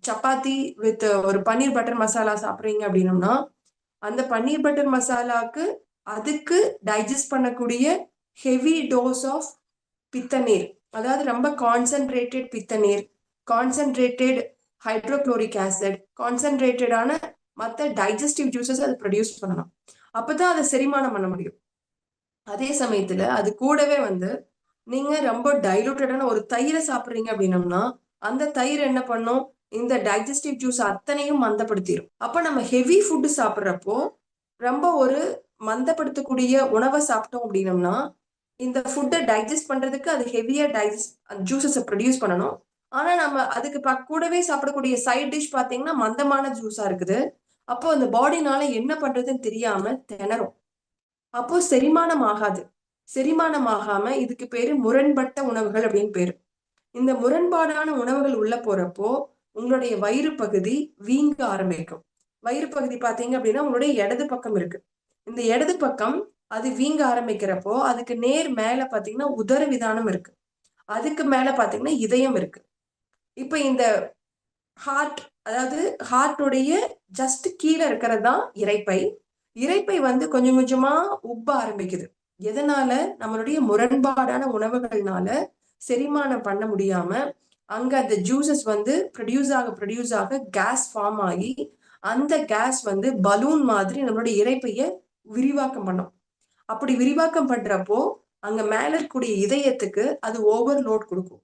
Chapati with ஒரு பன்னீர் butter masala சாப்பிட்றீங்க அப்படின்னம்னா அந்த பன்னீர் பட்டர் மசாலாக்கு அதுக்கு டைஜஸ்ட் பண்ணக்கூடிய ஹெவி டோஸ் ஆஃப் பித்தநீர், அதாவது ரொம்ப கான்சென்ட்ரேட்டட் பித்தநீர், கான்சென்ட்ரேட்டட் ஹைட்ரோக்ளோரிக் ஆசிட், கான்சென்ட்ரேட்டடான மற்ற டைஜஸ்டிவ் ஜூசஸ் அது ப்ரொடியூஸ் பண்ணணும். அப்பதான் அதை செரிமானம் பண்ண முடியும். அதே சமயத்துல அது கூடவே நீங்க ரொம்ப டைலூட்டடான ஒரு தயிரை சாப்பிட்றீங்க அப்படின்னம்னா அந்த தயிர் என்ன பண்ணும், இந்த டைஜஸ்டிவ் ஜூஸ் அத்தனையும் மந்தப்படுத்திடும். அப்ப நம்ம ஹெவி ஃபுட்டு சாப்பிட்றப்போ ரொம்ப ஒரு மந்தப்படுத்தக்கூடிய உணவை சாப்பிட்டோம் அப்படின்னம்னா இந்த ஃபுட்டை டைஜஸ்ட் பண்றதுக்கு அது ஹெவியா டைஜஸ்ட் ஜூசஸை ப்ரொடியூஸ் பண்ணணும். ஆனா நம்ம அதுக்கு கூடவே சாப்பிடக்கூடிய சைட் டிஷ் பாத்தீங்கன்னா மந்தமான ஜூஸா இருக்குது. அப்போ அந்த பாடினால என்ன பண்றதுன்னு தெரியாம திணறும். அப்போ செரிமானம் ஆகாது. செரிமானம் ஆகாம இதுக்கு பேரு முரண்பட்ட உணவுகள் அப்படின்னு பேரு. இந்த முரண்பாடான உணவுகள் உள்ள போறப்போ உங்களுடைய வயிறு பகுதி வீங்க ஆரம்பிக்கும். வயிறு பகுதி பாத்தீங்க அப்படின்னா உங்களுடைய இடது பக்கம் இருக்கு. இந்த இடது பக்கம் அது வீங்க ஆரம்பிக்கிறப்போ அதுக்கு நேர் மேல பாத்தீங்கன்னா உதர விதானம் இருக்கு. அதுக்கு மேல பாத்தீங்கன்னா இதயம் இருக்கு. இப்ப இந்த ஹார்ட், அதாவது ஹார்ட்டுடைய ஜஸ்ட் கீழே இருக்கிறது தான் இரைப்பை. இரைப்பை கொஞ்சம் கொஞ்சமா உப்ப ஆரம்பிக்குது. எதனால? நம்மளுடைய முரண்பாடான உணவுகள்னால செரிமானம் பண்ண முடியாம அங்க அந்த ஜூசஸ் ப்ரொடியூஸ் ஆக கேஸ் ஃபார்ம் ஆகி அந்த கேஸ் பலூன் மாதிரி நம்மளுடைய இரைப்பைய விரிவாக்கம் பண்ணும். அப்படி விரிவாக்கம் பண்றப்போ அங்க மேல இருக்கக்கூடிய இதயத்துக்கு அது ஓவர்லோட் கொடுக்கும்.